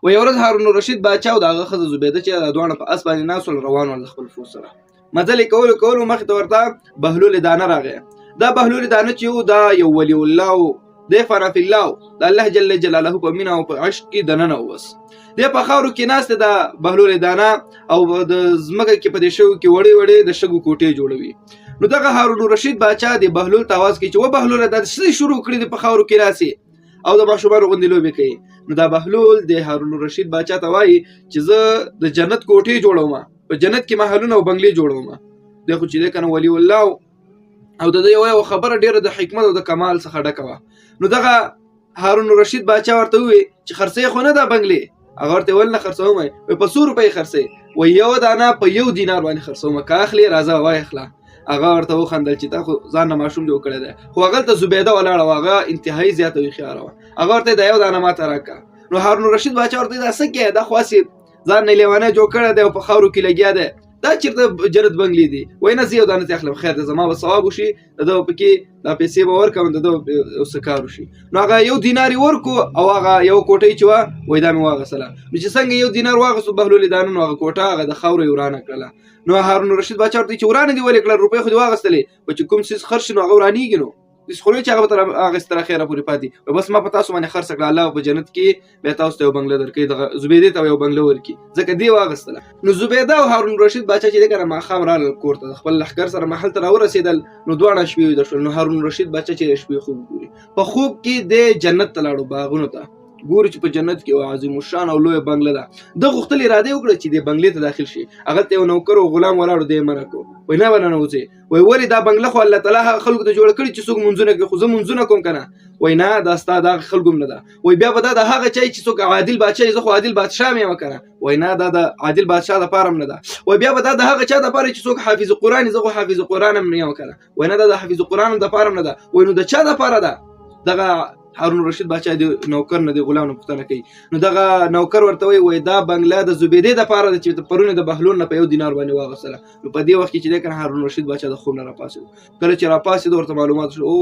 و یو ورځ هارون الرشید باچا او د هغه ښځه زبیده چې دا دواړه په اس باندې ناست ول روان ول خپل فوج سره مزل کولو مخې ته ورته بهلول دانه راغی. دا بهلول دانه چې دا یو ولی الله د فنا فی الله د الله جل جلاله په مینا او په عشق کې دننه وس د په خاورو کې ناست د بهلول دانه او د زمګه کې په دې شو کې وړي د شګو کوټې جوړوي. نو دغه هارون الرشید باچا د بهلول تاواز کې چې و بهلول د څه شروع کړی د په خاورو کې راسي او د ماشومان غوندې لوبې کوي. نو دا بهلول د هارون الرشید باچا ته وایي چې زه د جنت کوټې جوړوم، په جنت کې محلونه او بنگلې جوړوم. دغه چې د کنه ولی الله او د یو خبره ډیره د حکمت او د کمال څخه ډکه وه. نو دغه هارون الرشید باچا ورته وی چې خرڅې خو نه ده بنگلې، هغه ورته ول نه خرڅوم په 100 روپۍ خرڅې و یو دانه په 1 دینار باندې خرڅوم کا اخلي راځه وای اخلا. هغه ورته وخندل چې تا خو ځان نه ماشوم دی وکړی دی، خو هغه ته زبیده ولاړه واغه انتهایی زیاته وی خيار وه. هغه ورته د یو دانه ماته راکا. نو هارون الرشید باچا ورته دا څه کې دا خواسي ځان نه لیوانه جوړ کړی دی او په خاورو کې لګیا دی، دا چیرته جنت بنگلې دي وای نه زیو دانه اخلم خیر ده زما به ثواب وشي دا پکې دا پیسې به ورکوم د سکار وشي. نو هغه 1 دینار ورکو او هغه یو کوټې چې وای دا مې واغسله. نو چې څنګه 1 دینار واغسو بهلول دانه نو هغه کوټه هغه د خاورې ورانه کړله. نو هارون الرشید باچا ورته چې ورانه دی ولې کړل روپۍ خو دی واغستلې په چې کوم څه خرڅ نو هغه ورانیږي نو د خوري چې هغه تر هغه ستره خیره پوری پاتې بس ما په تاسو باندې خرڅ کړل الله په جنت کې به تاسو ته یو بنگله درکې د زبیده ته یو بنگله ورکی ځکه دی واغستله. نو زبیده او هارون الرشید باچا چې دغه ما خامرال کوړه خپل لخر سره محل ته ورسېدل. نو دواړه شپې د شول. نو هارون الرشید باچا چې شپې خوب ګوري په خوب کې د جنت تلاړو باغونو ته ګوري چې په جنت کې عظیم الشان او لوی بنگله ده. د غختل اراده وکړه چې د بنگلې ته داخل شي. هغه ته یو نوکر او غلام ولاړو دی مرکو وای نه ونه نوځي وای ولی دا بنگله خو الله تعالی خلکو ته جوړ کړی چې څوک منځونه کوي خو زه منځونه کوم کنه وای نه دا ستاد خلکو نه ده وای بیا به دا هغه چای چې څوک عادل بادشاہ زه خو عادل بادشاہ مې وکړه وای نه دا د عادل بادشاہ د پاره نه ده وای بیا به دا هغه چا د پاره چې څوک حافظ قرآن زه خو حافظ قرآن مې وکړه وای نه دا د حافظ قرآن د پاره نه ده وای نو د چا د پاره ده. دغه هارون الرشید باچا د نوکر نه دی غلام نه پوښتنه کوي. نو دغه نوکر ورته وای دا بنگله د زبیده د پاره چې پرونه د بهلول نه په 1 دینار باندې واغسله. نو په دې وخت کې چې د هارون الرشید باچا د خوب نه راپاسید. کله چې راپاسید ورته معلومات شو او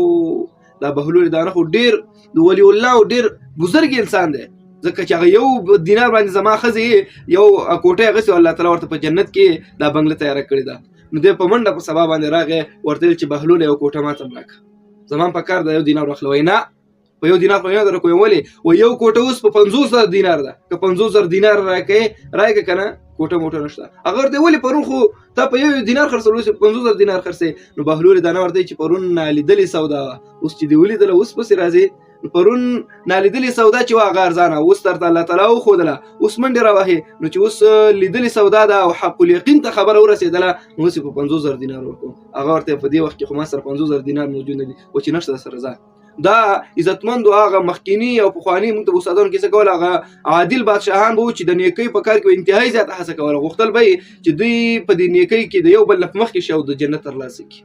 دا بهلول دانه خو ډیر د ولی الله او ډیر بزرګ انسان دی ځکه چې هغه 1 دینار باندې زما خزي یو کوټه غسي الله تعالی ورته په جنت کې دا بنگله تیار کړی ده. نو د په منډه په سبا باندې راغی ورته چې بهلول یو کوټه ماته راک زما په کار د 1 دینار واخلوي نه په 1 دینار خو نه درکوي ولی و یو کوټه اوس په 500 دینار ده که 500 دینار راکې کنه کوټه موټه نشته. هغه ورته ولی پرون خو ته په 1 دینار خرڅول 500 دینار خرڅې. نو بهلول دانه ورته چې پرون نالیدلې سودا اوس چې دی ولیدل اوس پسې راځي پرون نالیدلې سودا چې واغ ارزانه اوس تر الله تعالی خو دله اوس منډه راوهي. نو چې اوس لیدلې سودا ده او حق الیقین ته خبر ورسېدله نو اوس په 500 دینار ورکو. هغه ورته په دې وخت کې خو ما سره 500 دینار موجود نه دي او چې نشته سره ځه دا عزتمند هغه مخکینی او پخوانی موږ ته استادانو کې څه کول هغه عادل بادشاہان وو چې د نیکی په کار کې انتهایی زیات هڅه کوله غوښتل به چې دوی په دې نیکی کې د یو بل مخ کې شو د جنت ترلاسه کړي.